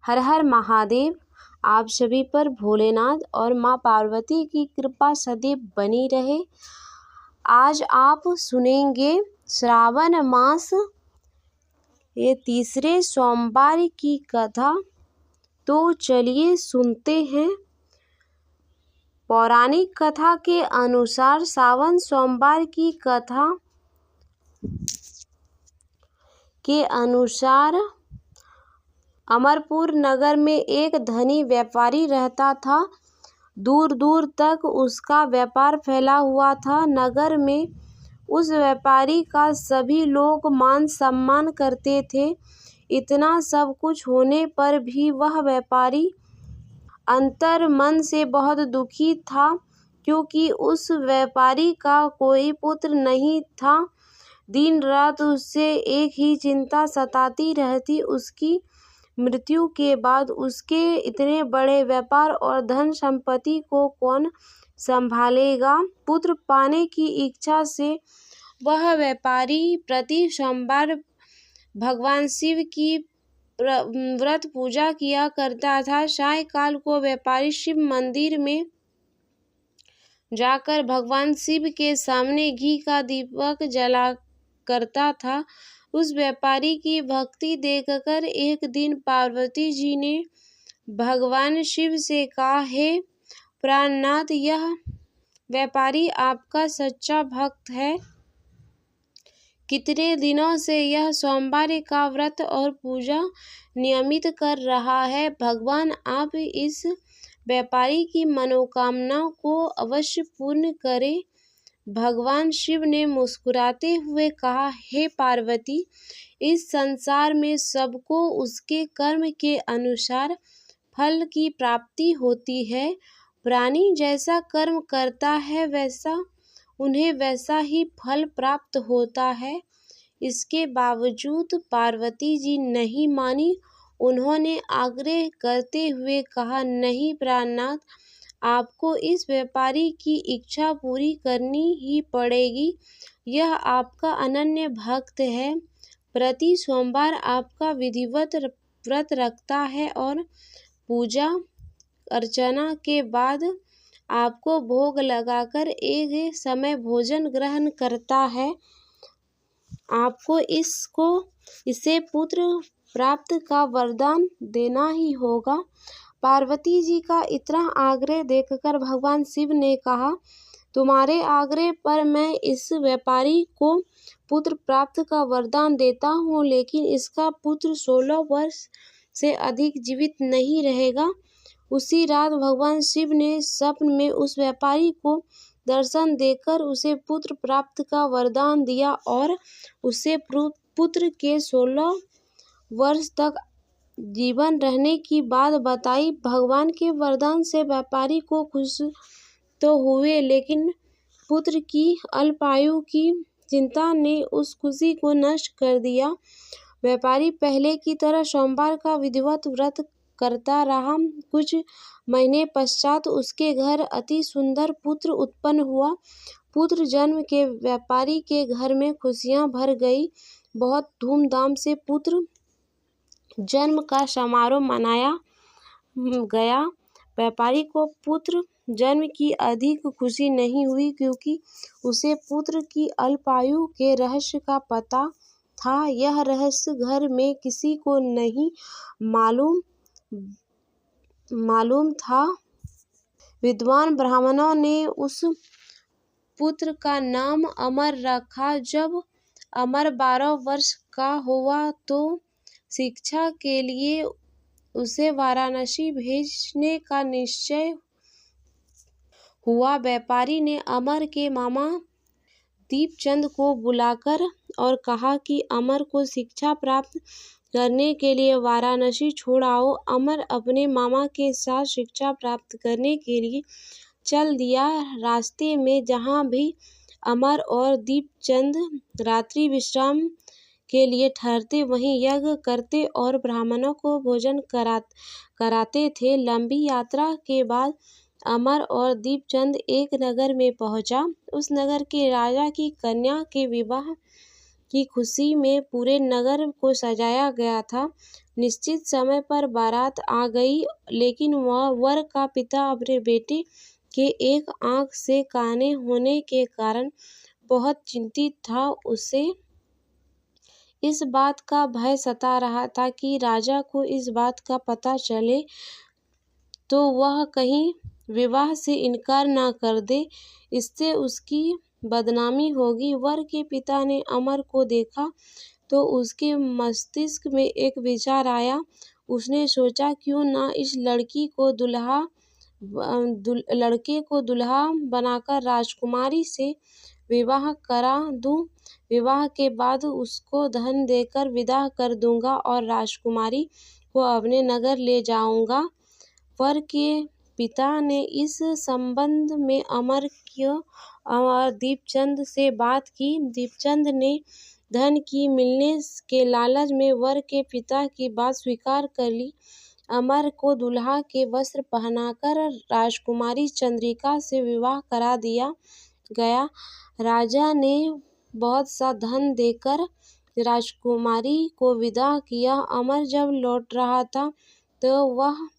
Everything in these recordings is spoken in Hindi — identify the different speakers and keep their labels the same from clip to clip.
Speaker 1: हर हर महादेव। आप सभी पर भोलेनाथ और माँ पार्वती की कृपा सदैव बनी रहे। आज आप सुनेंगे श्रावण मास ये तीसरे सोमवार की कथा। तो चलिए सुनते हैं। पौराणिक कथा के अनुसार श्रावण सोमवार की कथा के अनुसार अमरपुर नगर में एक धनी व्यापारी रहता था। दूर दूर तक उसका व्यापार फैला हुआ था। नगर में उस व्यापारी का सभी लोग मान सम्मान करते थे। इतना सब कुछ होने पर भी वह व्यापारी अंतर मन से बहुत दुखी था, क्योंकि उस व्यापारी का कोई पुत्र नहीं था। दिन रात उसे एक ही चिंता सताती रहती, उसकी मृत्यु के बाद उसके इतने बड़े व्यापार और धन संपत्ति को कौन संभालेगा। पुत्र पाने की इच्छा से वह व्यापारी प्रति सोमवार भगवान शिव की व्रत पूजा किया करता था। सायंकाल को व्यापारी शिव मंदिर में जाकर भगवान शिव के सामने घी का दीपक जला करता था। उस व्यापारी की भक्ति देखकर एक दिन पार्वती जी ने भगवान शिव से कहा, हे प्राणनाथ, यह व्यापारी आपका सच्चा भक्त है। कितने दिनों से यह सोमवार का व्रत और पूजा नियमित कर रहा है। भगवान आप इस व्यापारी की मनोकामना को अवश्य पूर्ण करें। भगवान शिव ने मुस्कुराते हुए कहा, हे पार्वती, इस संसार में सबको उसके कर्म के अनुसार फल की प्राप्ति होती है। प्राणी जैसा कर्म करता है उन्हें वैसा ही फल प्राप्त होता है। इसके बावजूद पार्वती जी नहीं मानी। उन्होंने आग्रह करते हुए कहा, नहीं प्राणनाथ, आपको इस व्यापारी की इच्छा पूरी करनी ही पड़ेगी। यह आपका अनन्य भक्त है। प्रति सोमवार आपका विधिवत व्रत रखता है और पूजा अर्चना के बाद आपको भोग लगाकर एक समय भोजन ग्रहण करता है। आपको इसे पुत्र प्राप्त का वरदान देना ही होगा। पार्वती जी का इतना आग्रह देखकर भगवान शिव ने कहा, तुम्हारे आग्रह पर मैं इस व्यापारी को पुत्र प्राप्त का वरदान देता हूँ, लेकिन इसका पुत्र 16 वर्ष से अधिक जीवित नहीं रहेगा। उसी रात भगवान शिव ने स्वप्न में उस व्यापारी को दर्शन देकर उसे पुत्र प्राप्त का वरदान दिया और उसे पुत्र के 16 वर्ष तक जीवन रहने की बात बताई। भगवान के वरदान से व्यापारी को खुश तो हुए, लेकिन पुत्र की अल्पायु की चिंता ने उस खुशी को नष्ट कर दिया। व्यापारी पहले की तरह सोमवार का विधिवत व्रत करता रहा। कुछ महीने पश्चात उसके घर अति सुंदर पुत्र उत्पन्न हुआ। पुत्र जन्म के व्यापारी के घर में खुशियां भर गई। बहुत धूमधाम से पुत्र जन्म का समारोह मनाया गया। व्यापारी को पुत्र जन्म की अधिक खुशी नहीं हुई, क्योंकि उसे पुत्र की अल्पायु के रहस्य का पता था। यह रहस्य घर में किसी को नहीं मालूम था। विद्वान ब्राह्मणों ने उस पुत्र का नाम अमर रखा। जब अमर 12 वर्ष का हुआ तो शिक्षा के लिए उसे वाराणसी भेजने का निश्चय हुआ। व्यापारी ने अमर के मामा दीपचंद को बुलाकर और कहा कि अमर को शिक्षा प्राप्त करने के लिए वाराणसी छोड़ आओ। अमर अपने मामा के साथ शिक्षा प्राप्त करने के लिए चल दिया। रास्ते में जहाँ भी अमर और दीपचंद रात्रि विश्राम के लिए ठहरते, वहीं यज्ञ करते और ब्राह्मणों को भोजन कराते थे। लंबी यात्रा के बाद अमर और दीपचंद एक नगर में पहुंचा। उस नगर के राजा की कन्या के विवाह की खुशी में पूरे नगर को सजाया गया था। निश्चित समय पर बारात आ गई, लेकिन वह वर का पिता अपने बेटे के एक आंख से काने होने के कारण बहुत चिंतित था। उसे इस बात का भय सता रहा था कि राजा को इस बात का पता चले तो वह कहीं विवाह से इनकार न कर दे, इससे उसकी बदनामी होगी। वर के पिता ने अमर को देखा तो उसके मस्तिष्क में एक विचार आया। उसने सोचा, क्यों न इस लड़के को दुल्हा बनाकर राजकुमारी से विवाह करा दूं। विवाह के बाद उसको धन देकर विदा कर दूंगा और राजकुमारी को अपने नगर ले जाऊंगा। वर के पिता ने इस संबंध में अमर दीपचंद से बात की। दीपचंद ने धन की मिलने के लालच में वर के पिता की बात स्वीकार कर ली। अमर को दुल्हा के वस्त्र पहनाकर राजकुमारी चंद्रिका से विवाह करा दिया गया। राजा ने बहुत सा धन देकर राजकुमारी को विदा किया। अमर जब लौट रहा था तो वह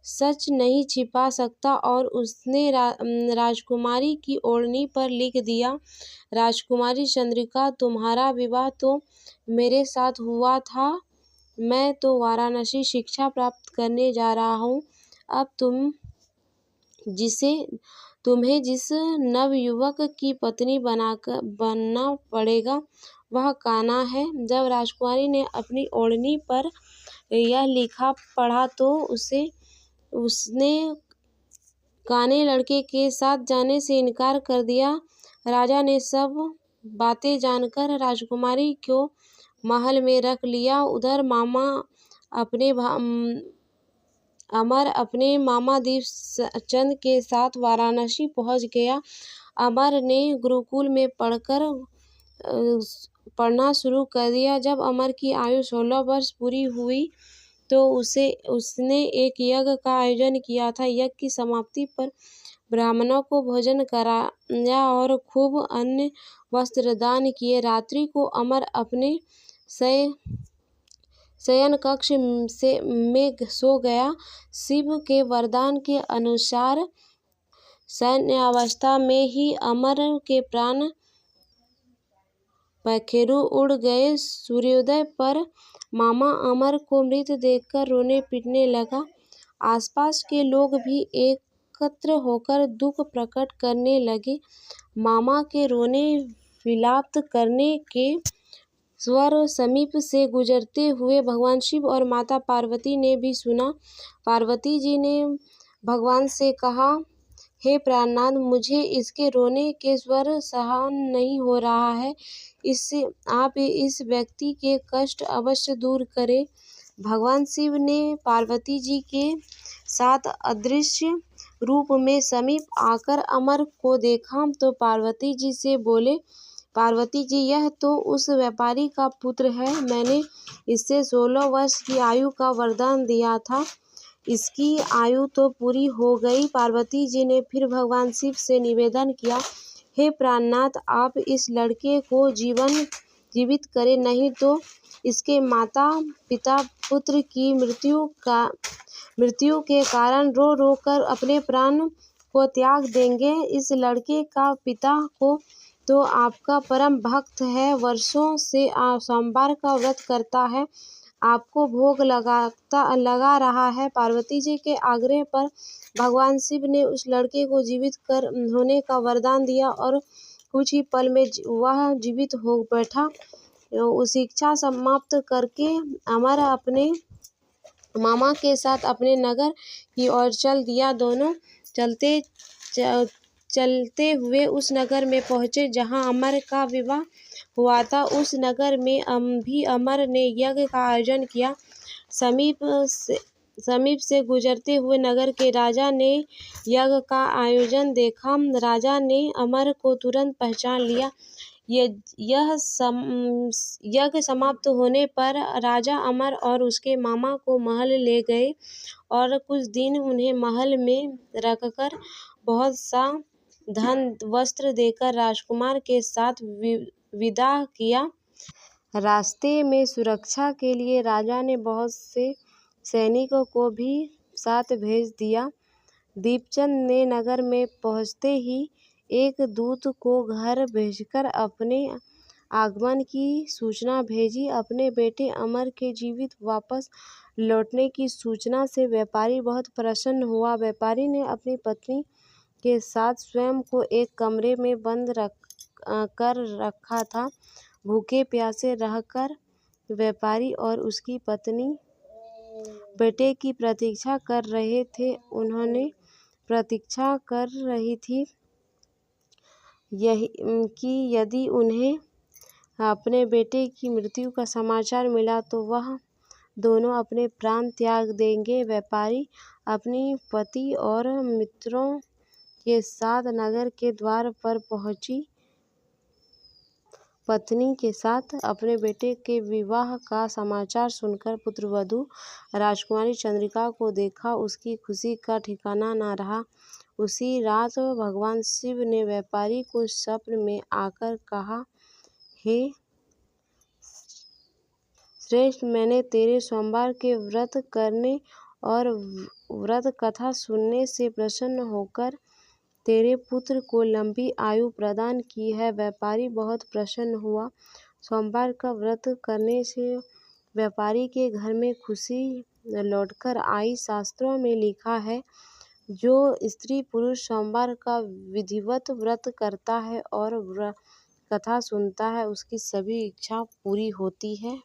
Speaker 1: सच नहीं छिपा सका और उसने राजकुमारी की ओढ़नी पर लिख दिया, राजकुमारी चंद्रिका, तुम्हारा विवाह तो मेरे साथ हुआ था। मैं तो वाराणसी शिक्षा प्राप्त करने जा रहा हूँ। अब तुम्हें जिस नवयुवक की पत्नी बनना पड़ेगा वह कान्हा है। जब राजकुमारी ने अपनी ओढ़नी पर यह लिखा पढ़ा तो उसने काने लड़के के साथ जाने से इनकार कर दिया। राजा ने सब बातें जानकर राजकुमारी को महल में रख लिया। उधर अमर अपने मामा दीपचंद के साथ वाराणसी पहुंच गया। अमर ने गुरुकुल में पढ़ना शुरू कर दिया। जब अमर की आयु 16 वर्ष पूरी हुई तो उसने एक यज्ञ का आयोजन किया था। यज्ञ की समाप्ति पर ब्राह्मणों को भोजन कराया और खूब अन्न वस्त्र दान किए। रात्रि को अमर अपने शयन कक्ष में सो गया। शिव के वरदान के अनुसार शयनावस्था में ही अमर के प्राण पखेरु उड़ गए। सूर्योदय पर मामा अमर को मृत देखकर रोने पीटने लगा। आसपास के लोग भी एकत्र होकर दुख प्रकट करने लगे। मामा के रोने विलाप करने के स्वर समीप से गुजरते हुए भगवान शिव और माता पार्वती ने भी सुना। पार्वती जी ने भगवान से कहा, हे प्राणनाथ, मुझे इसके रोने के स्वर सहन नहीं हो रहा है। आप इस व्यक्ति के कष्ट अवश्य दूर करें। भगवान शिव ने पार्वती जी के साथ अदृश्य रूप में समीप आकर अमर को देखा तो पार्वती जी से बोले, पार्वती जी, यह तो उस व्यापारी का पुत्र है। मैंने इससे 16 वर्ष की आयु का वरदान दिया था। इसकी आयु तो पूरी हो गई। पार्वती जी ने फिर भगवान शिव से निवेदन किया, हे प्राणनाथ, आप इस लड़के को जीवित करें, नहीं तो इसके माता पिता पुत्र की मृत्यु के कारण रो रो कर अपने प्राण को त्याग देंगे। इस लड़के का पिता को तो आपका परम भक्त है, वर्षों से सोमवार का व्रत करता है, आपको भोग लगा रहा है। पार्वती जी के आग्रह पर भगवान शिव ने उस लड़के को जीवित होने का वरदान दिया और कुछ ही पल में वह जीवित हो बैठा। उस इच्छा समाप्त करके अमर अपने मामा के साथ अपने नगर की ओर चल दिया। दोनों चलते हुए उस नगर में पहुंचे जहां अमर का विवाह हुआ था। उस नगर में भी अमर ने यज्ञ का आयोजन किया। समीप से गुजरते हुए नगर के राजा ने यज्ञ का आयोजन देखा। राजा ने अमर को तुरंत पहचान लिया। यज्ञ समाप्त होने पर राजा अमर और उसके मामा को महल ले गए और कुछ दिन उन्हें महल में रखकर बहुत सा धन वस्त्र देकर राजकुमार के साथ विदा किया। रास्ते में सुरक्षा के लिए राजा ने बहुत से सैनिकों को भी साथ भेज दिया। दीपचंद ने नगर में पहुंचते ही एक दूत को घर भेजकर अपने आगमन की सूचना भेजी। अपने बेटे अमर के जीवित वापस लौटने की सूचना से व्यापारी बहुत प्रसन्न हुआ। व्यापारी ने अपनी पत्नी के साथ स्वयं को एक कमरे में बंद कर रखा था। भूखे प्यासे रहकर व्यापारी और उसकी पत्नी बेटे की प्रतीक्षा कर रहे थे। उन्होंने प्रतीक्षा कर रही थी कि यदि उन्हें अपने बेटे की मृत्यु का समाचार मिला तो वह दोनों अपने प्राण त्याग देंगे। व्यापारी अपनी पति और मित्रों के साथ नगर के द्वार पर पहुंची। पत्नी के साथ अपने बेटे के विवाह का समाचार सुनकर पुत्रवधू राजकुमारी चंद्रिका को देखा उसकी खुशी का ठिकाना न रहा। उसी रात भगवान शिव ने व्यापारी को स्वप्न में आकर कहा, हे श्रेष्ठ, मैंने तेरे सोमवार के व्रत करने और व्रत कथा सुनने से प्रसन्न होकर तेरे पुत्र को लंबी आयु प्रदान की है। व्यापारी बहुत प्रसन्न हुआ। सोमवार का व्रत करने से व्यापारी के घर में खुशी लौटकर आई। शास्त्रों में लिखा है, जो स्त्री पुरुष सोमवार का विधिवत व्रत करता है और कथा सुनता है, उसकी सभी इच्छा पूरी होती है।